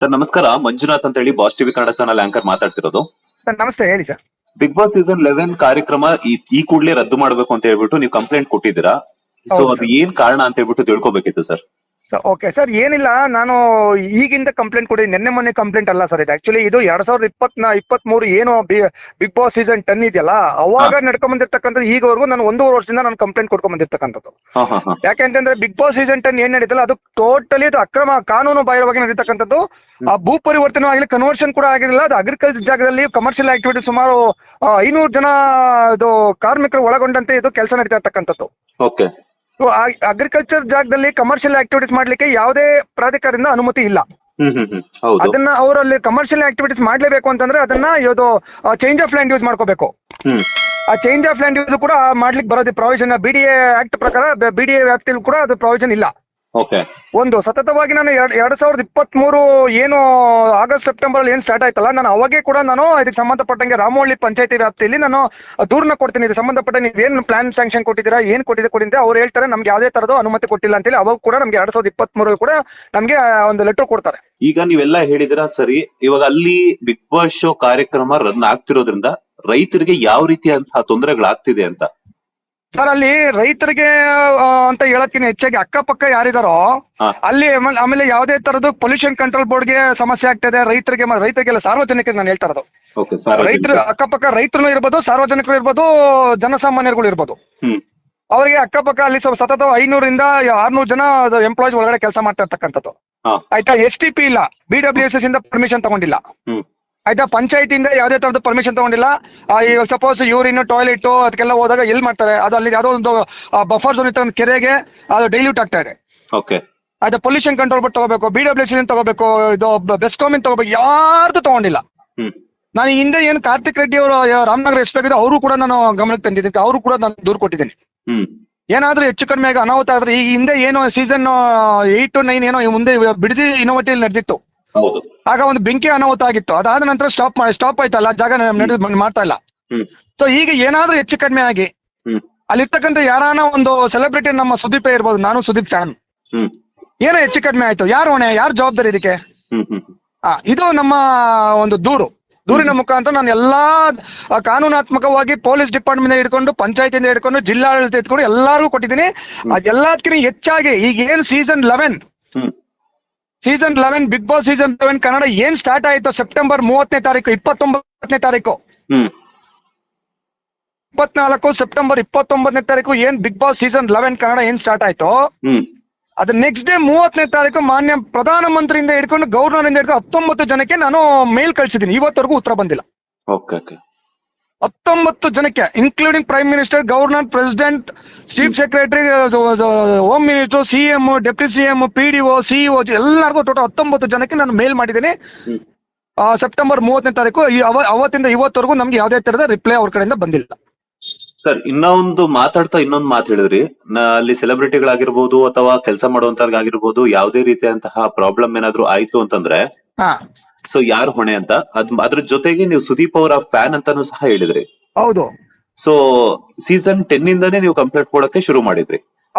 Sir ನಮಸ್ಕಾರ, ಮಂಜುನಾಥ್ ಅಂತ ಹೇಳಿ boss TV Kannada channel anchor ಮಾತಾಡ್ತಿರೋದು. ಸರ್ ನಮಸ್ತೆ, ಹೇಳಿ ಸರ್. ಬಿಗ್ ಬಾಸ್ ಸೀಸನ್ 11 ಕಾರ್ಯಕ್ರಮ ಈ ಕೂಡಲೇ ರದ್ದು ಮಾಡಬೇಕು ಅಂತ ಹೇಳ್ಬಿಟ್ಟು ನೀವು ಕಂಪ್ಲೇಂಟ್ ಕೊಟ್ಟಿದ್ದೀರಾ. ಸೊ ಹೌದು ಅದು ಸರ್. ಏನ್ ಕಾರಣ ಅಂತ ಹೇಳ್ಬಿಟ್ಟು ತಿಳ್ಕೊಬೇಕಿತ್ತು ಸರ್. ಓಕೆ ಸರ್, ಏನಿಲ್ಲ, ನಾನು ಈಗಿಂದ ಕಂಪ್ಲೇಂಟ್ ಕೊಡಿ, ನಿನ್ನೆ ಮೊನ್ನೆ ಕಂಪ್ಲೇಂಟ್ ಅಲ್ಲ ಸರ್. ಇದು ಆಕ್ಚುಲಿ ಇದು 2023 ಏನು ಬಿಗ್ ಬಾಸ್ ಸೀಸನ್ 10 ಇದೆಯಲ್ಲ, ಅವಾಗ ನಡ್ಕೊಂಡ್ ಬಂದಿರ್ತಕ್ಕಂಥದ್ದು ಈಗವರೆಗೂ ನಾನು 1.5 ವರ್ಷದಿಂದ ನಾನು ಕಂಪ್ಲೇಂಟ್ ಕೊಡ್ಕೊಂಡ್ ಬಂದಿರ್ತಕ್ಕಂಥದ್ದು. ಹಾ ಹಾ ಹಾ ಯಾಕೆಂತಂದ್ರೆ ಬಿಗ್ ಬಾಸ್ ಸೀಸನ್ 10 ಏನ್ ನಡೀತಲ್ಲ, ಅದು ಟೋಟಲಿ ಅದು ಅಕ್ರಮ, ಕಾನೂನು ಬಾಹಿರವಾಗಿ ನಡೀತಕ್ಕಂಥದ್ದು. ಆ ಭೂ ಪರಿವರ್ತನೆ ಆಗಲಿ, ಕನ್ವರ್ಷನ್ ಕೂಡ ಆಗಿರಲಿಲ್ಲ. ಅದು ಅಗ್ರಿಕಲ್ಚರ್ ಜಾಗದಲ್ಲಿ ಕಮರ್ಷಿಯಲ್ ಆಕ್ಟಿವಿಟಿ ಸುಮಾರು 500 ಜನ ಇದು ಕಾರ್ಮಿಕರು ಒಳಗೊಂಡಂತೆ ಇದು ಕೆಲಸ ನಡೀತಾ ಇರ್ತಕ್ಕಂಥದ್ದು. ಓಕೆ. ಅಗ್ರಿಕಲ್ಚರ್ ಜಾಗದಲ್ಲಿ ಕಮರ್ಷಿಯಲ್ ಆಕ್ಟಿವಿಟೀಸ್ ಮಾಡ್ಲಿಕ್ಕೆ ಯಾವುದೇ ಪ್ರಾಧಿಕಾರದಿಂದ ಅನುಮತಿ ಇಲ್ಲ. ಹೌದು. ಅದನ್ನ ಅವರಲ್ಲಿ ಕಮರ್ಷಿಯಲ್ ಆಕ್ಟಿವಿಟೀಸ್ ಮಾಡ್ಲೇಬೇಕು ಅಂತಂದ್ರೆ ಅದನ್ನ ಇದು ಚೇಂಜ್ ಆಫ್ ಲ್ಯಾಂಡ್ ಯೂಸ್ ಮಾಡ್ಕೋಬೇಕು. ಹ್ಮ್ ಆ ಚೇಂಜ್ ಆಫ್ ಲ್ಯಾಂಡ್ ಯೂಸ್ ಕೂಡ ಮಾಡ್ಲಿಕ್ಕೆ ಬರೋದು ಪ್ರಾವಿಷನ್ BDA ಆಕ್ಟ್ ಪ್ರಕಾರ, BDA ವ್ಯಾಪ್ತಿಯಲ್ಲಿ ಕೂಡ ಅದು ಪ್ರಾವಿಷನ್ ಇಲ್ಲ. ಓಕೆ. ಒಂದು ಸತತವಾಗಿ ನಾನು 2023 ಏನು ಆಗಸ್ಟ್ ಸೆಪ್ಟೆಂಬರ್ ಅಲ್ಲಿ ಏನ್ ಸ್ಟಾರ್ಟ್ ಆಯ್ತಲ್ಲ, ನಾನು ಅವಾಗೆ ಕೂಡ ನಾನು ಇದಕ್ಕೆ ಸಂಬಂಧಪಟ್ಟಂಗೆ ರಾಮವಳ್ಳಿ ಪಂಚಾಯತಿ ವ್ಯಾಪ್ತಿಯಲ್ಲಿ ನಾನು ದೂರನ್ನ ಕೊಡ್ತೀನಿ. ಇದಕ್ಕೆ ಸಂಬಂಧಪಟ್ಟ ನೀವು ಏನ್ ಪ್ಲಾನ್ ಸ್ಯಾಂಕ್ಷನ್ ಕೊಟ್ಟಿದ್ದೀರಾ, ಏನ್ ಕೊಟ್ಟಿದ್ದೆ ಅವ್ರು ಹೇಳ್ತಾರೆ ನಮ್ಗೆ ಯಾವುದೇ ತರದ್ದು ಅನುಮತಿ ಕೊಟ್ಟಿಲ್ಲ ಅಂತೇಳಿ. ಅವಾಗ ಕೂಡ ನಮ್ಗೆ 2023 ಕೂಡ ನಮ್ಗೆ ಒಂದು ಲೆಟರ್ ಕೊಡ್ತಾರೆ. ಈಗ ನೀವೆಲ್ಲ ಹೇಳಿದಿರಾ ಸರಿ. ಇವಾಗ ಅಲ್ಲಿ ಬಿಗ್ ಬಾಸ್ ಶೋ ಕಾರ್ಯಕ್ರಮ ರನ್ ಆಗ್ತಿರೋದ್ರಿಂದ ರೈತರಿಗೆ ಯಾವ ರೀತಿಯಂತಹ ತೊಂದರೆಗಳಾಗ್ತಿದೆ ಅಂತ? ಸರ್, ಅಲ್ಲಿ ರೈತರಿಗೆ ಅಂತ ಹೇಳಕ್ಕಿಂತ ಹೆಚ್ಚಾಗಿ ಅಕ್ಕಪಕ್ಕ ಯಾರಿದಾರೋ ಅಲ್ಲಿ ಆಮೇಲೆ ಯಾವುದೇ ತರದ್ದು ಪೊಲ್ಯೂಷನ್ ಕಂಟ್ರೋಲ್ ಬೋರ್ಡ್ಗೆ ಸಮಸ್ಯೆ ಆಗ್ತದೆ ರೈತರಿಗೆಲ್ಲ, ಸಾರ್ವಜನಿಕರಿಗೆ ನಾನು ಹೇಳ್ತಾ ಇರೋದು. ರೈತರು ಅಕ್ಕಪಕ್ಕ ರೈತರು ಇರ್ಬೋದು, ಸಾರ್ವಜನಿಕರು ಇರ್ಬೋದು, ಜನಸಾಮಾನ್ಯರುಗಳು ಇರ್ಬೋದು. ಅವರಿಗೆ ಅಕ್ಕಪಕ್ಕ ಅಲ್ಲಿ ಸತತ 500 ಇಂದ 600 ಜನ ಎಂಪ್ಲಾಯೀಸ್ ಒಳಗಡೆ ಕೆಲಸ ಮಾಡ್ತಾ ಇರ್ತಕ್ಕಂಥದ್ದು. ಆಯ್ತಾ, STP ಇಲ್ಲ, BWSS ಇಂದ ಪರ್ಮಿಷನ್ ತಗೊಂಡಿಲ್ಲ. ಆಯ್ತಾ, ಪಂಚಾಯತಿಯಿಂದ ಯಾವುದೇ ತರದ ಪರ್ಮಿಷನ್ ತಗೊಂಡಿಲ್ಲ. ಸಪೋಸ್ ಯೂರಿನ್, ಟಾಯ್ಲೆಟ್ ಅದಕ್ಕೆಲ್ಲ ಹೋದಾಗ ಎಲ್ಲಿ ಮಾಡ್ತಾರೆ, ಅದು ಅಲ್ಲಿ ಯಾವುದೋ ಒಂದು ಬಫರ್ ಝೋನ್ ಇರ್ತಕ್ಕಂಥ ಕೆರೆಗೆ ಅದು ಡೈಲ್ಯೂಟ್ ಆಗ್ತಾ ಇದೆ. ಆಯ್ತಾ, ಪೊಲ್ಯೂಷನ್ ಕಂಟ್ರೋಲ್ ಬೋರ್ಡ್ ತಗೋಬೇಕು, BWSS ತಗೋಬೇಕು, ಇದು ಬೆಸ್ಕಾಮ್ ತಗೋಬೇಕು, ಯಾರ್ದು ತಗೊಂಡಿಲ್ಲ. ನಾನು ಹಿಂದೆ ಏನು ಕಾರ್ತಿಕ್ ರೆಡ್ಡಿ ಅವರು ರಾಮನಗರ ಎಸ್ ಪಿ ಅವರು ಕೂಡ ನಾನು ಗಮನಕ್ಕೆ ತಂದಿದ್ದೀನಿ, ಅವರು ಕೂಡ ನಾನು ದೂರು ಕೊಟ್ಟಿದ್ದೀನಿ. ಏನಾದ್ರೂ ಹೆಚ್ಚು ಕಡಿಮೆ ಆಗಿ ಅನಾಹುತ ಆದ್ರೆ, ಈ ಹಿಂದೆ ಏನೋ ಸೀಸನ್ 8 to 9 ಏನೋ ಮುಂದೆ ಬಿಡದಿ ಇನೋವೇಟಿವ್ ನಡೆದಿತ್ತು, ಆಗ ಒಂದು ಬೆಂಕಿ ಅನಾಹುತ ಆಗಿತ್ತು. ಅದಾದ ನಂತರ ಸ್ಟಾಪ್ ಆಯ್ತಲ್ಲ, ಜಾಗ ಮಾಡ್ತಾ ಇಲ್ಲ. ಸೊ ಈಗ ಏನಾದ್ರೂ ಹೆಚ್ಚು ಕಡಿಮೆ ಆಗಿ ಅಲ್ಲಿರ್ತಕ್ಕಂಥ ಯಾರಾನ ಒಂದು ಸೆಲೆಬ್ರಿಟಿ, ನಮ್ಮ ಸುದೀಪ್ ಇರ್ಬೋದು, ನಾನು ಸುದೀಪ್ ಫ್ಯಾನ್, ಏನೋ ಹೆಚ್ಚು ಕಡಿಮೆ ಆಯ್ತು, ಯಾರು ಹೊಣೆ, ಯಾರು ಜವಾಬ್ದಾರಿ ಇದಕ್ಕೆ? ಇದು ನಮ್ಮ ಒಂದು ದೂರಿನ ಮುಖಾಂತರ ನಾನು ಎಲ್ಲಾ ಕಾನೂನಾತ್ಮಕವಾಗಿ ಪೊಲೀಸ್ ಡಿಪಾರ್ಟ್ಮೆಂಟ್ ಹಿಡ್ಕೊಂಡು, ಪಂಚಾಯತಿಯಿಂದ ಹಿಡ್ಕೊಂಡು, ಜಿಲ್ಲಾಡಳಿತ ಹಿಡ್ಕೊಂಡು ಎಲ್ಲಾರ್ಗೂ ಕೊಟ್ಟಿದ್ದೀನಿ. ಅದೆಲ್ಲದಕ್ಕಿಂತ ಹೆಚ್ಚಾಗಿ ಈಗ ಏನ್ season 11 big boss season 11 Kannada ಏನ್ ಸ್ಟಾರ್ಟ್ ಆಯ್ತು ಸೆಪ್ಟೆಂಬರ್ 30ನೇ ತಾರೀಕು, 29ನೇ ತಾರೀಕು, 24 ಸೆಪ್ಟೆಂಬರ್ 29ನೇ ತಾರೀಕು ಏನ್ ಬಿಗ್ ಬಾಸ್ ಸೀಸನ್ 11 ಕನ್ನಡ ಏನ್ ಸ್ಟಾರ್ಟ್ ಆಯ್ತು, ಅದ್ರ ನೆಕ್ಸ್ಟ್ ಡೇ 30ನೇ ತಾರೀಕು ಮಾನ್ಯ ಪ್ರಧಾನ ಮಂತ್ರಿಯಿಂದ ಹಿಡ್ಕೊಂಡು ಗವರ್ನರ್ ಇಂದ ಹಿಡ್ಕೊಂಡು 19 ಜನಕ್ಕೆ ನಾನು ಮೇಲ್ ಕಳ್ಸಿದ್ದೀನಿ. ಇವತ್ತವರೆಗೂ ಉತ್ತರ ಬಂದಿಲ್ಲ. 19 ಜನಕ್ಕೆ, including prime minister, governor, president, chief secretary, home minister, CM, deputy CM, PDO, CEO ಎಲ್ಲರಿಗೂ ಟೋಟಲ್ 19 ಜನಕ್ಕೆ ನಾನು ಮೇಲ್ ಮಾಡಿದ್ದೀನಿ. ಸೆಪ್ಟೆಂಬರ್ 30ನೇ ತಾರೀಕು ಅವತ್ತಿಂದ ಇವತ್ತವರೆಗೂ ನಮ್ಗೆ ಯಾವುದೇ ತರದ ರಿಪ್ಲೈ ಅವ್ರ ಕಡೆಯಿಂದ ಬಂದಿಲ್ಲ. ಸರ್, ಇನ್ನೊಂದು ಮಾತು ಹೇಳಿದ್ರಿ, ಅಲ್ಲಿ ಸೆಲೆಬ್ರಿಟಿಗಳಾಗಿರ್ಬೋದು ಅಥವಾ ಕೆಲಸ ಮಾಡುವಂತವ್ರಿಗಾಗಿರ್ಬೋದು ಯಾವುದೇ ರೀತಿಯಂತಹ ಪ್ರಾಬ್ಲಮ್ ಏನಾದ್ರು ಆಯ್ತು ಅಂತಂದ್ರೆ ಸೊ ಯಾರು ಹೊಣೆ ಅಂತ. ಅದ್ರ ಜೊತೆಗೆ ನೀವು ಸುದೀಪ್ ಅವರ ಫ್ಯಾನ್ ಅಂತಾನು ಸಹ ಹೇಳಿದ್ರಿ. ಹೌದು. ಸೊ ಸೀಸನ್ 10 ಇಂದಾನೇ ನೀವು ಕಂಪ್ಲೇಂಟ್ ಕೊಡಕ್ಕೆ ಶುರು ಮಾಡಿದ್ರಿ.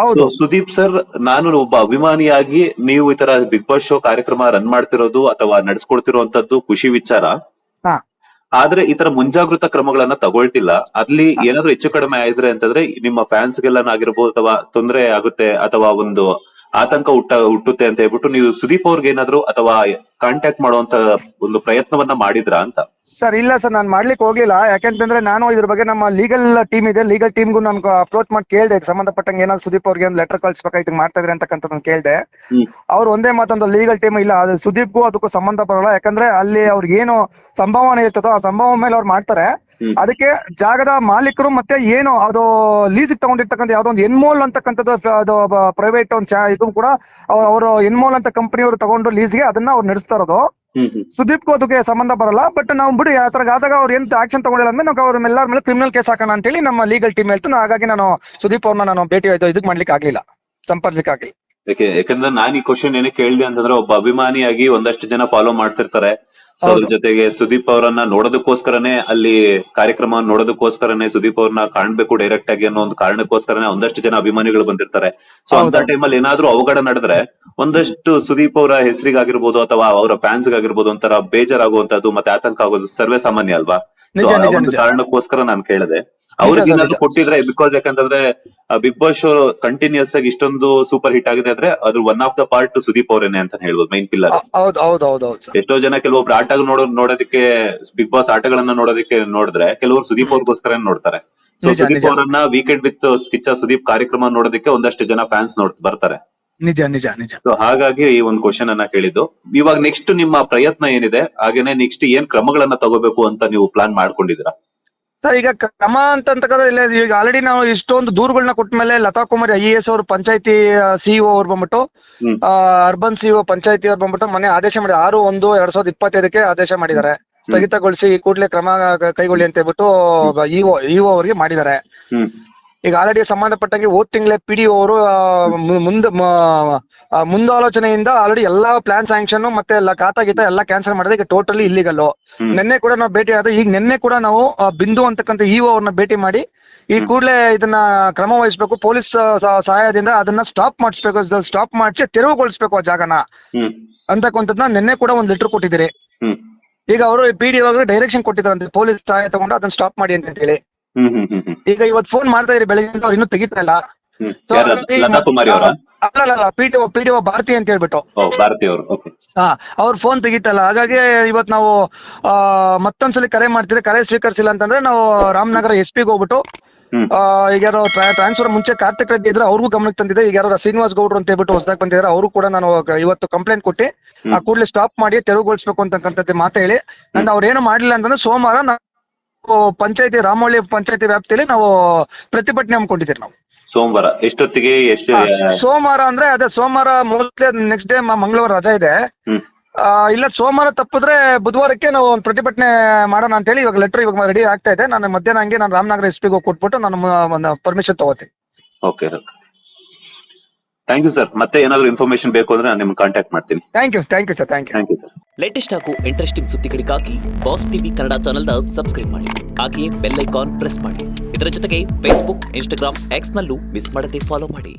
ಸುದೀಪ್ ಸರ್, ನಾನು ಒಬ್ಬ ಅಭಿಮಾನಿಯಾಗಿ ನೀವು ಈ ತರ ಬಿಗ್ ಬಾಸ್ ಶೋ ಕಾರ್ಯಕ್ರಮ ರನ್ ಮಾಡ್ತಿರೋದು ಅಥವಾ ನಡೆಸ್ಕೊಡ್ತಿರುವಂತದ್ದು ಖುಷಿ ವಿಚಾರ. ಆದ್ರೆ ಈ ತರ ಮುಂಜಾಗೃತಾ ಕ್ರಮಗಳನ್ನ ತಗೊಳ್ತಿಲ್ಲ. ಅಲ್ಲಿ ಏನಾದ್ರು ಹೆಚ್ಚು ಕಡಿಮೆ ಆಯ್ದ್ರೆ ಅಂತಂದ್ರೆ ನಿಮ್ಮ ಫ್ಯಾನ್ಸ್ಗೆಲ್ಲ ಆಗಿರ್ಬೋದು ಅಥವಾ ತೊಂದರೆ ಆಗುತ್ತೆ ಅಥವಾ ಒಂದು ಆತಂಕ ಹುಟ್ಟುತ್ತೆ ಅಂತ ಹೇಳ್ಬಿಟ್ಟು ನೀವು ಸುದೀಪ್ ಅವ್ರಿಗೆ ಏನಾದ್ರು ಅಥವಾ ಕಾಂಟ್ಯಾಕ್ಟ್ ಮಾಡುವಂತ ಒಂದು ಪ್ರಯತ್ನವನ್ನ ಮಾಡಿದ್ರಾ ಅಂತ? ಸರ್, ಇಲ್ಲ ಸರ್, ನಾನು ಮಾಡ್ಲಿಕ್ಕೆ ಹೋಗ್ಲಿಲ್ಲ. ಯಾಕೆಂತಂದ್ರೆ ನಾನು ಇದ್ರ ಬಗ್ಗೆ ನಮ್ಮ ಲೀಗಲ್ ಟೀಮ್ ಇದೆ, ಲೀಗಲ್ ಟೀಮ್ಗೂ ನಾನು ಅಪ್ರೋಚ್ ಮಾಡಿ ಕೇಳಿದೆ, ಸಂಬಂಧಪಟ್ಟಂಗೆ ಏನಾದ್ರು ಸುದೀಪ್ ಅವ್ರಿಗೆ ಒಂದು ಲೆಟರ್ ಕಳ್ಸ್ಬೇಕಾಯ್ತು, ಮಾಡ್ತಾ ಇದ್ರೆ ಅಂತಕ್ಕಂಥ ಕೇಳಿದೆ. ಅವ್ರು ಒಂದೇ ಮಾತೊಂದು ಲೀಗಲ್ ಟೀಮ್ ಇಲ್ಲ, ಅದು ಸುದೀಪ್ಗೂ ಅದಕ್ಕೂ ಸಂಬಂಧ ಬರಲ್ಲ. ಯಾಕಂದ್ರೆ ಅಲ್ಲಿ ಅವ್ರಿಗೆ ಏನು ಸಂಭಾವನೆ ಇರ್ತದೋ ಆ ಸಂಭಾವನೆ ಮೇಲೆ ಅವ್ರು ಮಾಡ್ತಾರೆ. ಅದಕ್ಕೆ ಜಾಗದ ಮಾಲೀಕರು ಮತ್ತೆ ಏನು ಅದು ಲೀಸಿಗೆ ತಗೊಂಡಿರ್ತಕ್ಕಂಥ ಯಾವ್ದೋ ಒಂದು ಎನ್ಮೋಲ್ ಅಂತಕ್ಕಂಥದ್ದು, ಅದು ಪ್ರೈವೇಟ್ ಒಂದು ಇದು ಕೂಡ ಅವರು ಎನ್ಮೋಲ್ ಅಂತ ಕಂಪನಿಯವರು ತಗೊಂಡು ಲೀಸ್ಗೆ ಅದನ್ನ ಅವ್ರು ನಡೆಸ್ತಾ ಇರೋದು. ಸುದೀಪ್ಗೂ ಅದಕ್ಕೆ ಸಂಬಂಧ ಬರಲ್ಲ. ಬಟ್ ನಾವು ಬಿಡಿ ಆ ತರ ಆದಾಗ ಅವ್ರು ಏನ್ ಆಕ್ಷನ್ ತಗೊಂಡಿಲ್ಲ ಅಂದ್ರೆ ನಾವು ಅವ್ರ ಎಲ್ಲರ ಮೇಲೆ ಕ್ರಿಮಿನಲ್ ಕೇಸ್ ಹಾಕೋಣ ಅಂತೇಳಿ ನಮ್ಮ ಲೀಗಲ್ ಟೀಮ್ ಹೇಳ್ತು. ಹಾಗಾಗಿ ನಾನು ಸುದೀಪ್ ಅವ್ರನ್ನ ನಾನು ಭೇಟಿ ಆಯ್ತು ಇದಕ್ ಮಾಡ್ಲಿಕ್ಕೆ ಆಗ್ಲಿಲ್ಲ, ಸಂಪರ್ಕಕ್ಕೆ ಆಗ್ಲಿಲ್ಲ. ಯಾಕಂದ್ರೆ ನಾನು ಈ ಕ್ವಶನ್ ಏನಕ್ಕೆ ಕೇಳಿದೆ ಅಂತಂದ್ರೆ, ಒಬ್ಬ ಅಭಿಮಾನಿಯಾಗಿ ಒಂದಷ್ಟು ಜನ ಫಾಲೋ ಮಾಡ್ತಿರ್ತಾರೆ. ಸೊ ಅದ್ರ ಜೊತೆಗೆ ಸುದೀಪ್ ಅವರನ್ನ ನೋಡೋದಕ್ಕೋಸ್ಕರನೇ ಅಲ್ಲಿ ಕಾರ್ಯಕ್ರಮ ನೋಡೋದಕ್ಕೋಸ್ಕರನೇ ಸುದೀಪ್ ಅವ್ರನ್ನ ಕಾಣ್ಬೇಕು ಡೈರೆಕ್ಟ್ ಆಗಿ ಅನ್ನೋ ಒಂದು ಕಾರಣಕ್ಕೋಸ್ಕರನೇ ಒಂದಷ್ಟು ಜನ ಅಭಿಮಾನಿಗಳು ಬಂದಿರ್ತಾರೆ. ಸೊ ಅಂತ ಟೈಮಲ್ಲಿ ಏನಾದ್ರೂ ಅವಘಡ ನಡೆದ್ರೆ ಒಂದಷ್ಟು ಸುದೀಪ್ ಅವರ ಹೆಸರಿಗಾಗಿರ್ಬೋದು ಅಥವಾ ಅವರ ಫ್ಯಾನ್ಸ್ ಗಾಗಿರ್ಬೋದು ಒಂಥರ ಬೇಜಾರಾಗುವಂತದ್ದು ಮತ್ತೆ ಆತಂಕ ಆಗೋದು ಸರ್ವೇ ಸಾಮಾನ್ಯ ಅಲ್ವಾ. ಸೊ ಆ ಒಂದು ಕಾರಣಕ್ಕೋಸ್ಕರ ನಾನು ಕೇಳಿದೆ. ಅವ್ರಿಗೆ ಏನಾದ್ರು ಕೊಟ್ಟಿದ್ರೆ, ಬಿಕಾಸ್ ಯಾಕಂತಂದ್ರೆ ಬಿಗ್ ಬಾಸ್ ಶೋ ಕಂಟಿನ್ಯೂಸ್ ಆಗಿ ಇಷ್ಟೊಂದು ಸೂಪರ್ ಹಿಟ್ ಆಗಿದೆ ಅಂದ್ರೆ ಅದ್ರ one of the part Sudeep ಅವರೇನೆ ಅಂತ ಹೇಳ್ಬೋದು, ಮೈನ್ ಪಿಲ್ಲರ್. ಎಷ್ಟೋ ಜನ ಕೆಲವೊಬ್ರು ಆಟ ನೋಡೋದಕ್ಕೆ ಬಿಗ್ ಬಾಸ್ ಆಟಗಳನ್ನ ನೋಡೋದಕ್ಕೆ ನೋಡಿದ್ರೆ ಕೆಲವರು ಸುದೀಪ್ ಅವ್ರಿಗೋಸ್ಕರ ನೋಡ್ತಾರೆ. ಸೊ ಸುದೀಪ್ ಅವರನ್ನ ವೀಕೆಂಡ್ ವಿತ್ ಕಿಚ್ಚ ಸುದೀಪ್ ಕಾರ್ಯಕ್ರಮ ನೋಡೋದಕ್ಕೆ ಒಂದಷ್ಟು ಜನ ಫ್ಯಾನ್ಸ್ ಬರ್ತಾರೆ. ನಿಜ. ಸೊ ಹಾಗಾಗಿ ಈ ಒಂದು ಕ್ವಶನ್ ಅನ್ನ ಕೇಳಿದ್ದು. ಇವಾಗ ನೆಕ್ಸ್ಟ್ ನಿಮ್ಮ ಪ್ರಯತ್ನ ಏನಿದೆ, ಹಾಗೇನೆ ನೆಕ್ಸ್ಟ್ ಏನ್ ಕ್ರಮಗಳನ್ನ ತಗೋಬೇಕು ಅಂತ ನೀವು ಪ್ಲಾನ್ ಮಾಡ್ಕೊಂಡಿದ್ದೀರಾ? ಸರ್, ಈಗ ಕ್ರಮ ಅಂತಂದ್ರೆ ಈಗ ಆಲ್ರೆಡಿ ನಾವು ಇಷ್ಟೊಂದು ದೂರುಗಳನ್ನ ಕೊಟ್ಟ ಮೇಲೆ ಲತಾ ಕುಮಾರಿ IAS ಅವರು ಪಂಚಾಯತಿ ಸಿಇಒ ಅವ್ರು ಬಂದ್ಬಿಟ್ಟು ಅರ್ಬನ್ ಸಿಇಒ ಪಂಚಾಯತಿ ಅವ್ರು ಬಂದ್ಬಿಟ್ಟು ಮೊನ್ನೆ ಆದೇಶ ಮಾಡಿ 6/1/2025 ಆದೇಶ ಮಾಡಿದ್ದಾರೆ. ಸ್ಥಗಿತಗೊಳಿಸಿ ಕೂಡಲೇ ಕ್ರಮ ಕೈಗೊಳ್ಳಿ ಅಂತ ಹೇಳ್ಬಿಟ್ಟು ಇಒ ಅವರಿಗೆ ಮಾಡಿದ್ದಾರೆ. ಈಗ ಆಲ್ರೆಡಿ ಸಂಬಂಧಪಟ್ಟಂಗೆ ಹೋದ್ ತಿಂಗಳೇ PDO ಅವರು ಮುಂದಾಲೋಚನೆಯಿಂದ ಆಲ್ರೆಡಿ ಎಲ್ಲಾ ಪ್ಲಾನ್ ಸ್ಯಾಂಕ್ಷನ್ ಮತ್ತೆ ಎಲ್ಲ ಖಾತಾ ಗೀತಾ ಎಲ್ಲ ಕ್ಯಾನ್ಸಲ್ ಮಾಡಿದ್ರೆ ಈಗ ಟೋಟಲಿ ಇಲ್ಲಿಗಲ್. ನಿನ್ನೆ ಕೂಡ ನಾವು ಭೇಟಿ ಆದ್ರೆ ಈಗ ನಿನ್ನೆ ಕೂಡ ನಾವು ಬಿಂದು ಅಂತಕ್ಕಂಥ ಇಒ ಅವ್ರನ್ನ ಭೇಟಿ ಮಾಡಿ ಈ ಕೂಡಲೇ ಇದನ್ನ ಕ್ರಮ ವಹಿಸ್ಬೇಕು, ಪೊಲೀಸ್ ಸಹಾಯದಿಂದ ಅದನ್ನ ಸ್ಟಾಪ್ ಮಾಡಿಸಿ ತೆರವುಗೊಳಿಸ್ಬೇಕು ಆ ಜಾಗನ ಅಂತಕ್ಕಂಥದ್ನ ನಿನ್ನೆ ಕೂಡ ಒಂದ್ ಲೆಟರ್ ಕೊಟ್ಟಿದ್ದೀರಿ. ಈಗ ಅವರು PDO ಅವ್ರಿಗೆ ಡೈರೆಕ್ಷನ್ ಕೊಟ್ಟಿದ್ದಾರೆ ಪೊಲೀಸ್ ಸಹಾಯ ತಗೊಂಡು ಅದನ್ನ ಸ್ಟಾಪ್ ಮಾಡಿ ಅಂತ ಹೇಳಿ. ಈಗ ಇವತ್ತು ಫೋನ್ ಮಾಡ್ತಾ ಇದ್ರಿ ಬೆಳಗ್ಗೆ, ಅವ್ರು ಇನ್ನೂ ತೆಗಿತಾ ಇಲ್ಲ. ಅಲ್ಲ PDO ಭಾರತಿ ಅಂತ ಹೇಳ್ಬಿಟ್ಟು ಅವ್ರ ಫೋನ್ ತೆಗಿತಲ್ಲ. ಹಾಗಾಗಿ ಇವತ್ ನಾವು ಮತ್ತೊಂದ್ಸಲಿ ಕರೆ ಮಾಡ್ತೀರಿ, ಕರೆ ಸ್ವೀಕರಿಸಿಲ್ಲ ಅಂತಂದ್ರೆ ನಾವು ರಾಮನಗರ SP ಗೆ ಹೋಗ್ಬಿಟ್ಟು ಈಗ ಯಾರೋ ಟ್ರಾನ್ಸ್ಫರ್ ಮುಂಚೆ ಕಾರ್ತಿಕ್ ರೆಡ್ಡಿ ಇದ್ರೆ ಅವ್ರಿಗೂ ಗಮನಕ್ಕೆ ತಂದಿದೆ. ಈಗ ಯಾರೋ ಶ್ರೀನಿವಾಸ್ ಗೌಡ್ರು ಅಂತ ಹೇಳ್ಬಿಟ್ಟು ಹೊಸದಾಗಿ ಬಂದಿದ್ದಾರೆ, ಅವರು ಕೂಡ ನಾನು ಇವತ್ತು ಕಂಪ್ಲೇಂಟ್ ಕೊಟ್ಟು ಆ ಕೂಡಲೇ ಸ್ಟಾಪ್ ಮಾಡಿ ತೆರವುಗೊಳಿಸ್ಬೇಕು ಅಂತಕ್ಕಂಥದ್ದು ಮಾತು ಹೇಳಿ ಅವ್ರೇನು ಮಾಡ್ಲಿಲ್ಲ ಅಂತಂದ್ರೆ ಸೋಮವಾರ ಪಂಚಾಯತಿ ರಾಮೋಳಿ ಪಂಚಾಯತಿ ವ್ಯಾಪ್ತಿಯಲ್ಲಿ ನಾವು ಪ್ರತಿಭಟನೆ ಹಮ್ಮಿಕೊಂಡಿದ್ದೀರಿ. ನಾವು ಸೋಮವಾರ ಎಷ್ಟೊತ್ತಿಗೆ? ಸೋಮವಾರ ಅಂದ್ರೆ ಅದೇ ಸೋಮವಾರ ಮೋಸ್ಟ್ಲಿ ನೆಕ್ಸ್ಟ್ ಡೇ ಮಂಗಳವಾರ ರಜಾ ಇದೆ. ಇಲ್ಲ ಸೋಮವಾರ ತಪ್ಪಿದ್ರೆ ಬುಧವಾರಕ್ಕೆ ನಾವು ಒಂದು ಪ್ರತಿಭಟನೆ ಮಾಡೋಣ ಅಂತ ಹೇಳಿ ಇವಾಗ ಲೆಟರ್ ಇವಾಗ ರೆಡಿ ಆಗ್ತಾ ಇದೆ. ನಾನು ಮಧ್ಯಾಹ್ನ ಹಂಗೆ ನಾನು ರಾಮನಗರ SP ಗೆ ಕೊಟ್ಬಿಟ್ಟು ನಾನು ಪರ್ಮಿಷನ್ ತಗೋತೀನಿ. Okay, thank you sir. ಮತ್ತೆ ಏನಾದ್ರು ಇನ್ಫಾರ್ಮೇಶನ್ ಬೇಕು ಅಂದ್ರೆ ನಾನು ನಿಮ್ಗೆ ಕಾಂಟ್ಯಾಕ್ಟ್ ಮಾಡ್ತೀನಿ. Thank you sir. Thank you sir. Latest ಹಾಗೂ ಇಂಟ್ರೆಸ್ಟಿಂಗ್ ಸುದ್ದಿಗಳಿಗಾಗಿ ಬಾಸ್ ಟಿವಿ ಕನ್ನಡ ಚಾನೆಲ್ನ ಸಬ್ಸ್ಕ್ರೈಬ್ ಮಾಡಿ, ಹಾಗೆಯೇ ಬೆಲ್ ಐಕಾನ್ ಪ್ರೆಸ್ ಮಾಡಿ. ಇದರ ಜೊತೆಗೆ Facebook, Instagram, X ನಲ್ಲೂ ಮಿಸ್ ಮಾಡದೆ ಫಾಲೋ ಮಾಡಿ.